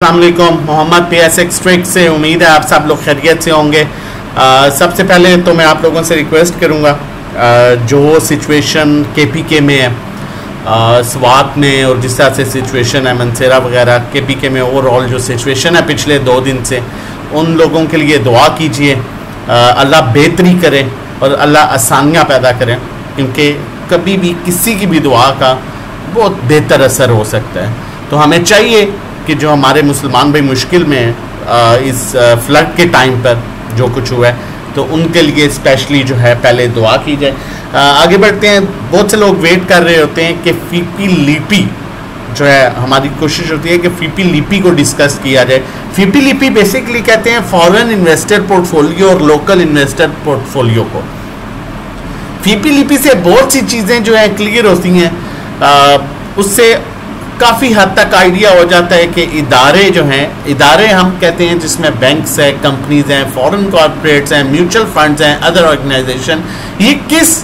अस्सलाम वालेकुम। Mohammad PSX trick से उम्मीद है आप सब लोग खैरियत से होंगे। सबसे पहले तो मैं आप लोगों से रिक्वेस्ट करूंगा, जो सिचुएशन KPK में है, स्वात में और जिस तरह से सिचुएशन है मनसेरा वगैरह, KPK में ओवरऑल जो सिचुएशन है पिछले 2 दिन से, उन लोगों के लिए दुआ कीजिए। अल्लाह बेहतरी करे और अल्लाह आसानियाँ पैदा करें, क्योंकि कभी भी किसी की भी दुआ का बहुत बेहतर असर हो सकता है। तो हमें चाहिए कि जो हमारे मुसलमान भाई मुश्किल में हैं इस फ्लड के टाइम पर जो कुछ हुआ है, तो उनके लिए स्पेशली जो है पहले दुआ की जाए। आगे बढ़ते हैं। बहुत से लोग वेट कर रहे होते हैं कि फीपी लिपि जो है, हमारी कोशिश होती है कि फीपी लिपि को डिस्कस किया जाए। फीपी लिपि बेसिकली कहते हैं फॉरेन इन्वेस्टर पोर्टफोलियो और लोकल इन्वेस्टर पोर्टफोलियो को। फीपी लिपि से बहुत सी चीज़ें जो हैं क्लियर होती हैं, उससे काफ़ी हद तक आइडिया हो जाता है कि इदारे जो हैं, इदारे हम कहते हैं जिसमें बैंक्स हैं, कंपनीज हैं, फॉरेन कॉर्पोरेट्स हैं, म्यूचुअल फंड्स हैं, अदर ऑर्गेनाइजेशन, ये किस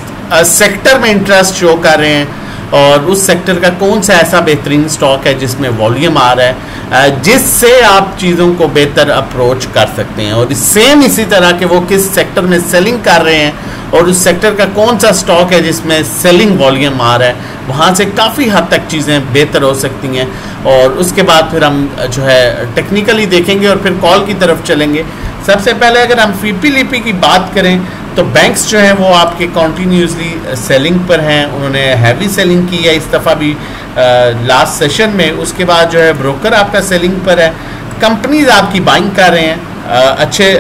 सेक्टर में इंटरेस्ट शो कर रहे हैं और उस सेक्टर का कौन सा ऐसा बेहतरीन स्टॉक है जिसमें वॉल्यूम आ रहा है, जिससे आप चीज़ों को बेहतर अप्रोच कर सकते हैं। और सेम इसी तरह के वो किस सेक्टर में सेलिंग कर रहे हैं और उस सेक्टर का कौन सा स्टॉक है जिसमें सेलिंग वॉल्यूम आ रहा है, वहाँ से काफ़ी हद तक चीज़ें बेहतर हो सकती हैं। और उसके बाद फिर हम जो है टेक्निकली देखेंगे और फिर कॉल की तरफ चलेंगे। सबसे पहले अगर हम फीपी लिपि की बात करें तो बैंक्स जो हैं वो आपके कॉन्टीन्यूसली सेलिंग पर हैं। उन्होंने हैवी सेलिंग की है इस दफ़ा भी लास्ट सेशन में। उसके बाद जो है ब्रोकर आपका सेलिंग पर है। कंपनीज आपकी बाइंग कर रहे हैं,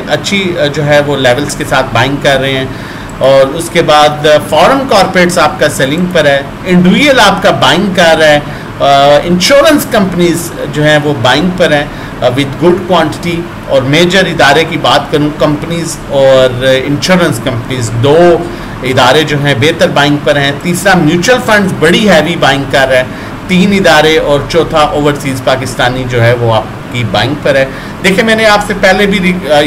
अच्छी जो है वो लेवल्स के साथ बाइंग कर रहे हैं। और उसके बाद फॉरेन कॉर्पोरेट्स आपका सेलिंग पर है, इंडिविजुअल आपका बाइंग कर रहा है, इंश्योरेंस कंपनीज जो हैं वो बाइंग पर हैं विद गुड क्वांटिटी। और मेजर इदारे की बात करूं, कंपनीज और इंश्योरेंस कंपनीज, 2 इदारे जो हैं बेहतर बाइंग पर हैं। तीसरा म्यूचुअल फंड्स बड़ी हैवी बाइंग कर रहा है, 3 इदारे, और चौथा ओवरसीज़ पाकिस्तानी जो है वो आपकी बाइंग पर है। देखिए, मैंने आपसे पहले भी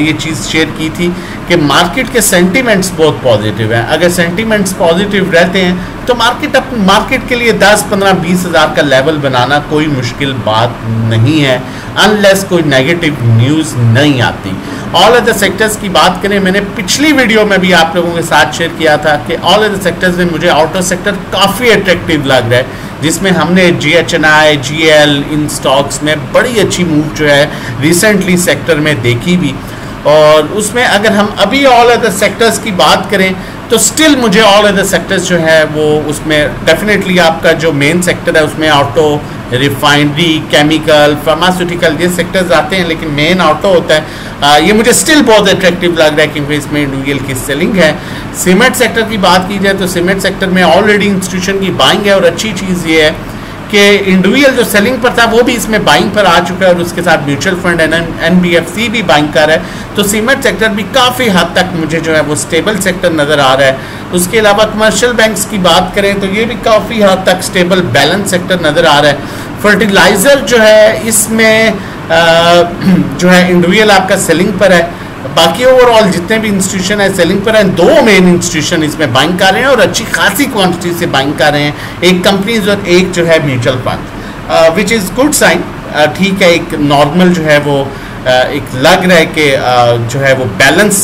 ये चीज़ शेयर की थी कि मार्केट के सेंटीमेंट्स बहुत पॉजिटिव हैं। अगर सेंटीमेंट्स पॉजिटिव रहते हैं तो मार्केट के लिए 10, 15, 20 हज़ार का लेवल बनाना कोई मुश्किल बात नहीं है, अनलेस कोई नेगेटिव न्यूज़ नहीं आती। ऑल अदर सेक्टर्स की बात करें, मैंने पिछली वीडियो में भी आप लोगों के साथ शेयर किया था कि ऑल अदर सेक्टर्स में मुझे ऑटो सेक्टर काफ़ी अट्रैक्टिव लग रहा है, जिसमें हमने GHNI, GL इन स्टॉक्स में बड़ी अच्छी मूव जो है रिसेंटली सेक्टर में देखी भी। और उसमें अगर हम अभी ऑल अदर सेक्टर्स की बात करें तो स्टिल मुझे ऑल अदर सेक्टर्स जो है वो उसमें डेफिनेटली आपका जो मेन सेक्टर है उसमें ऑटो, रिफाइनरी, केमिकल, फार्मास्यूटिकल ये सेक्टर्स आते हैं, लेकिन मेन ऑटो होता है। ये मुझे स्टिल बहुत अट्रैक्टिव लग रहा है क्योंकि इसमें इंडिविजुअल की सेलिंग है। सीमेंट सेक्टर की बात की जाए तो सीमेंट सेक्टर में ऑलरेडी इंस्टीट्यूशन की बाइंग है, और अच्छी चीज़ ये है कि इंडिविजुअल जो सेलिंग पर था वो भी इसमें बाइंग पर आ चुका है, और उसके साथ म्यूचुअल फंड NBFC भी बाइंग कर रहा है। तो सीमेंट सेक्टर भी काफ़ी हद तक मुझे जो है वो स्टेबल सेक्टर नज़र आ रहा है। उसके अलावा कमर्शियल बैंक्स की बात करें तो ये भी काफ़ी हद तक स्टेबल बैलेंस सेक्टर नज़र आ रहा है। फर्टिलाइज़र जो है इसमें जो है इंडिविजुअल आपका सेलिंग पर है, बाकी ओवरऑल जितने भी इंस्टीट्यूशन है सेलिंग पर हैं। 2 मेन इंस्टीट्यूशन इसमें बाइंग कर रहे हैं और अच्छी खासी क्वांटिटी से बाइंग कर रहे हैं, एक कंपनीज और एक जो है mutual fund, which is good sign. ठीक है, एक नॉर्मल जो है वो एक लग रहा है कि जो है वो बैलेंस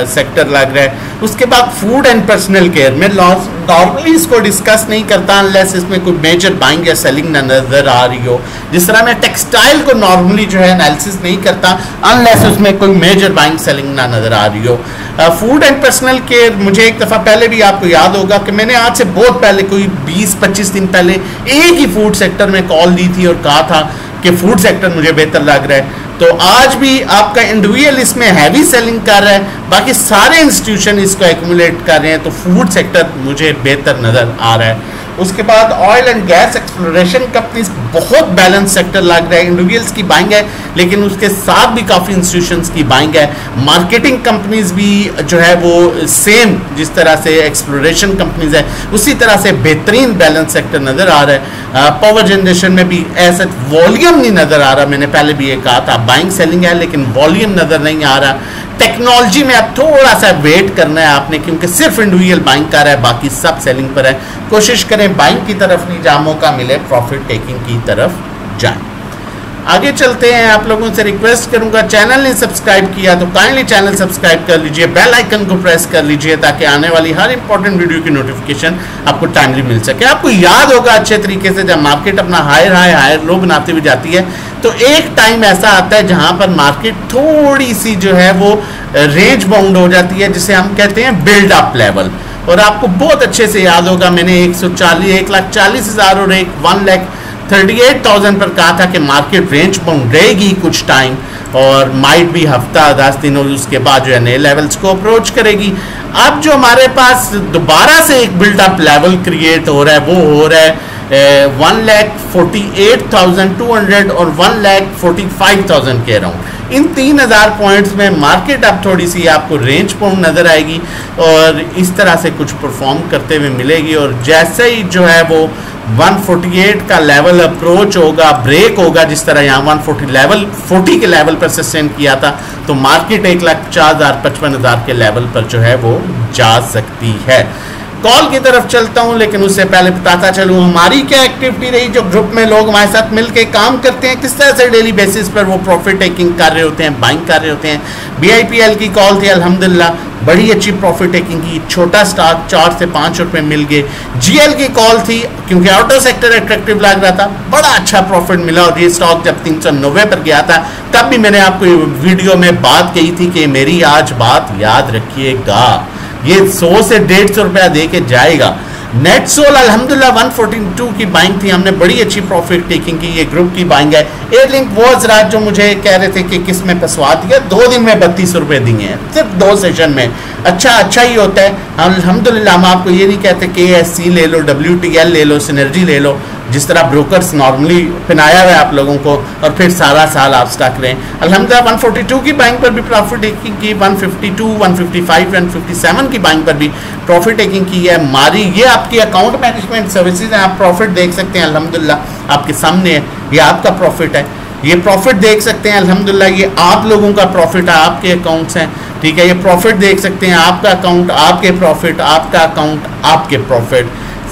सेक्टर लग रहा है। उसके बाद फूड एंड पर्सनल केयर में नॉर्मली इसको डिस्कस नहीं करता अनलेस इसमें कोई मेजर बाइंग या सेलिंग नज़र आ रही हो। जिस तरह मैं टेक्सटाइल को नॉर्मली जो है एनालिसिस नहीं करता अनलेस उसमें कोई मेजर बाइंग सेलिंग ना नज़र आ रही हो। फूड एंड पर्सनल केयर, मुझे एक दफ़ा पहले भी आपको याद होगा कि मैंने आज से बहुत पहले कोई 20-25 दिन पहले एक ही फूड सेक्टर में कॉल दी थी और कहा था कि फूड सेक्टर मुझे बेहतर लग रहा है। तो आज भी आपका इंडिविजुअल इसमें हैवी सेलिंग कर रहा है, बाकी सारे इंस्टीट्यूशन इसको एक्यूमुलेट कर रहे हैं, तो फूड सेक्टर मुझे बेहतर नज़र आ रहा है। उसके बाद oil and gas exploration companies बहुत बैलेंस सेक्टर लग रहा है। इंडिविजुअल्स की बाइंग है लेकिन उसके साथ भी काफ़ी इंस्टीट्यूशंस की बाइंग है। मार्केटिंग कंपनीज भी जो है वो सेम जिस तरह से एक्सप्लोरेशन कंपनीज है उसी तरह से बेहतरीन बैलेंस सेक्टर नज़र आ रहा है। पावर जनरेशन में भी ऐसा वॉल्यूम नहीं नज़र आ रहा, मैंने पहले भी ये कहा था बाइंग सेलिंग है लेकिन वॉल्यूम नज़र नहीं आ रहा। टेक्नोलॉजी में अब थोड़ा सा वेट करना है आपने, क्योंकि सिर्फ इंडिविजुअल बाइंग कर रहा है, बाकी सब सेलिंग पर है। कोशिश करें बाइंग की तरफ नहीं, जहाँ मौका मिले प्रॉफिट टेकिंग की तरफ जाएं। आगे चलते हैं। आप लोगों से रिक्वेस्ट करूंगा, चैनल ने सब्सक्राइब किया तो काइंडली चैनल सब्सक्राइब कर लीजिए, बेल आइकन को प्रेस कर लीजिए ताकि आने वाली हर इंपॉर्टेंट वीडियो की नोटिफिकेशन आपको टाइमली मिल सके। आपको याद होगा अच्छे तरीके से, जब मार्केट अपना हायर लो बनाती हुई जाती है तो एक टाइम ऐसा आता है जहां पर मार्केट थोड़ी सी जो है वो रेंज बाउंड हो जाती है, जिसे हम कहते हैं बिल्ड अप लेवल। और आपको बहुत अच्छे से याद होगा, मैंने 1,40,000 और 1,38,000 पर कहा था कि मार्केट रेंज बाउंड रहेगी कुछ टाइम, और माइट भी हफ्ता 10 दिन, और उसके बाद जो है नए लेवल्स को अप्रोच करेगी। अब जो हमारे पास दोबारा से एक बिल्डअप लेवल क्रिएट हो रहा है, वो हो रहा है 1,48,200 और 1,45,000 के अराउंड। इन 3,000 पॉइंट्स में मार्केट अब थोड़ी सी आपको रेंज बाउंड नज़र आएगी और इस तरह से कुछ परफॉर्म करते हुए मिलेगी। और जैसे ही जो है वो 148 का लेवल अप्रोच होगा, ब्रेक होगा, जिस तरह यहाँ 140 के लेवल पर सस्टेन किया था, तो मार्केट 1,50,000 55,000 के लेवल पर जो है वो जा सकती है। कॉल की तरफ चलता हूं, लेकिन उससे पहले बताता चलूं हमारी क्या एक्टिविटी रही। जो ग्रुप में लोग हमारे साथ मिलकर काम करते हैं, किस तरह से डेली बेसिस पर वो प्रॉफिट टेकिंग कर रहे होते हैं, बाइंग कर रहे होते हैं। BIPL की कॉल थी, अल्हम्दुलिल्लाह बड़ी अच्छी प्रॉफिट टेकिंग की, छोटा स्टॉक 4 से 5 रुपए मिल गए। GL की कॉल थी क्योंकि ऑटो सेक्टर अट्रैक्टिव लग रहा था, बड़ा अच्छा प्रॉफिट मिला। और ये स्टॉक जब 390 पर गया था तब भी मैंने आपको वीडियो में बात कही थी कि मेरी आज बात याद रखिएगा, ये 100 से 150 रुपया दे के जाएगा। नेटसोल अल्हम्दुलिल्लाह 142 की बाइंग थी, हमने बड़ी अच्छी प्रॉफिट टेकिंग की, ये ग्रुप की बाइंग है। एयरलिंक वो हजरात जो मुझे कह रहे थे कि किस में फंसवा दिया, 2 दिन में 32 रुपये दिए हैं सिर्फ 2 सेशन में। अच्छा ही होता है अल्हम्दुलिल्लाह। हम आपको ये नहीं कहते कि ASC ले लो, WTL ले लो, सिनर्जी ले लो, जिस तरह ब्रोकर्स नॉर्मली पहनाया हुआ है आप लोगों को, और फिर सारा साल आप स्टॉक रहें। अल्हम्दुलिल्लाह 142 की बाइंग पर भी प्रॉफिट टेकिंग की, 152, 155, 157 की बाइंग पर भी प्रॉफिट टेकिंग की है। मारी ये आपकी अकाउंट मैनेजमेंट सर्विसेज हैं, आप प्रॉफिट देख सकते हैं अल्हम्दुलिल्लाह आपके सामने है, ये आपका प्रॉफिट है, ये प्रॉफिट देख सकते हैं अल्हम्दुलिल्लाह, ये आप लोगों का प्रॉफिट है, आपके अकाउंट्स हैं, ठीक है। ये प्रॉफिट देख सकते हैं, आपका अकाउंट, आपके प्रॉफिट, आपका अकाउंट, आपके प्रॉफिट।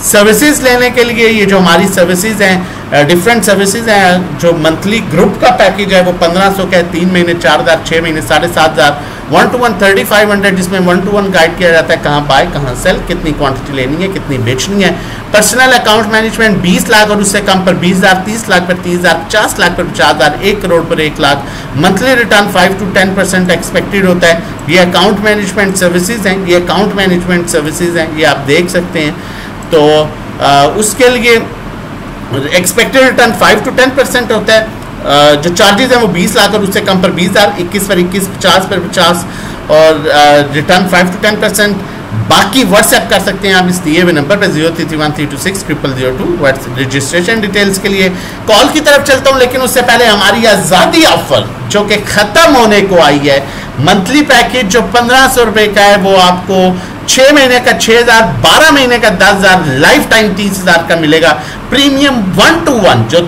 सर्विसेज लेने के लिए ये जो हमारी सर्विसेज हैं, डिफरेंट सर्विसेज हैं, जो मंथली ग्रुप का पैकेज है वो 1,500 का है, 3 महीने 4,000, 6 महीने 7,500, 1-to-1 3,500, जिसमें 1-to-1 गाइड किया जाता है कहाँ बाय कहाँ सेल, कितनी क्वांटिटी लेनी है, कितनी बेचनी है। पर्सनल अकाउंट मैनेजमेंट 20 लाख और उससे कम पर 20,000, 30 लाख पर 30,000, 50 लाख पर 50,000, 1 करोड़ पर 1 lakh. Monthly return 5 to 10% expected होता है। ये अकाउंट मैनेजमेंट सर्विसेज हैं, ये अकाउंट मैनेजमेंट सर्विसेज हैं, ये आप देख सकते हैं। तो उसके लिए एक्सपेक्टेड रिटर्न 5 to 10% होता है। जो चार्जेस हैं वो 20 लाख और उससे कम पर 20,000, 21 पर 21, 50 पर 50, और रिटर्न 5 to 10%। बाकी व्हाट्सएप कर सकते हैं आप इस दिए हुए नंबर पर 0331326002 रजिस्ट्रेशन डिटेल्स के लिए। कॉल की तरफ चलता हूं, लेकिन उससे पहले हमारी आज़ादी ऑफर जो कि ख़त्म होने को आई है। मंथली पैकेज जो 1,500 रुपये का है वो आपको 6 महीने का 6,000, 12 महीने का 10,000, लाइफ टाइम 30,000 का मिलेगा। प्रीमियम 1-to-1 जो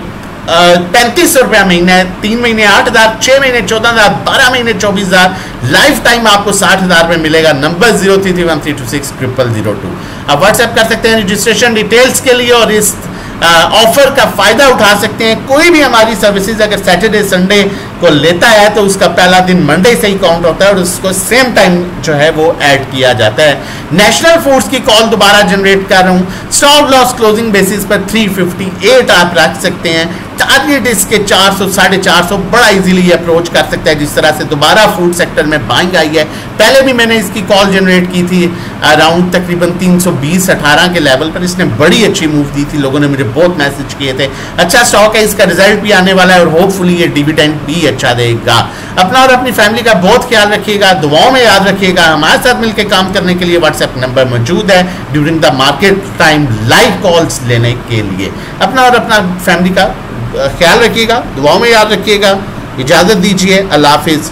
3,500 रुपया महीना है, 3 महीने 8,000, 6 महीने 14,000, 12 महीने 24,000, लाइफ टाइम आपको 60,000 में मिलेगा। नंबर 0331326002। आप व्हाट्सएप कर सकते हैं रजिस्ट्रेशन डिटेल्स के लिए और इस ऑफर का फायदा उठा सकते हैं। कोई भी हमारी सर्विसेज अगर सैटरडे संडे को लेता है तो उसका पहला दिन मंडे से ही काउंट होता है और उसको सेम टाइम जो है वो ऐड किया जाता है। नेशनल फूड्स की कॉल दोबारा जनरेट कर रहा हूँ। स्टॉप लॉस क्लोजिंग बेसिस पर 358 आप रख सकते हैं। टारगेट इसके 400 450 बड़ा इजीली अप्रोच कर सकता है। जिस तरह से दोबारा फूड सेक्टर में बाइंग आई है, पहले भी मैंने इसकी कॉल जनरेट की थी अराउंड तकरीबन 320-18 के लेवल पर। इसने बड़ी अच्छी मूव दी थी, लोगों ने मुझे बहुत मैसेज किए थे। अच्छा स्टॉक है, इसका रिजल्ट भी आने वाला है और होपफुली ये डिविडेंड भी अच्छा देगा। अपना और अपनी फैमिली का बहुत ख्याल रखिएगा, दुआओं में याद रखिएगा। हमारे साथ मिलकर काम करने के लिए व्हाट्सएप नंबर मौजूद है during the market time live calls लेने के लिए। अपना और अपना फैमिली का ख्याल रखिएगा, दुआओं में याद रखिएगा। इजाज़त दीजिए, अल्लाह हाफिज़।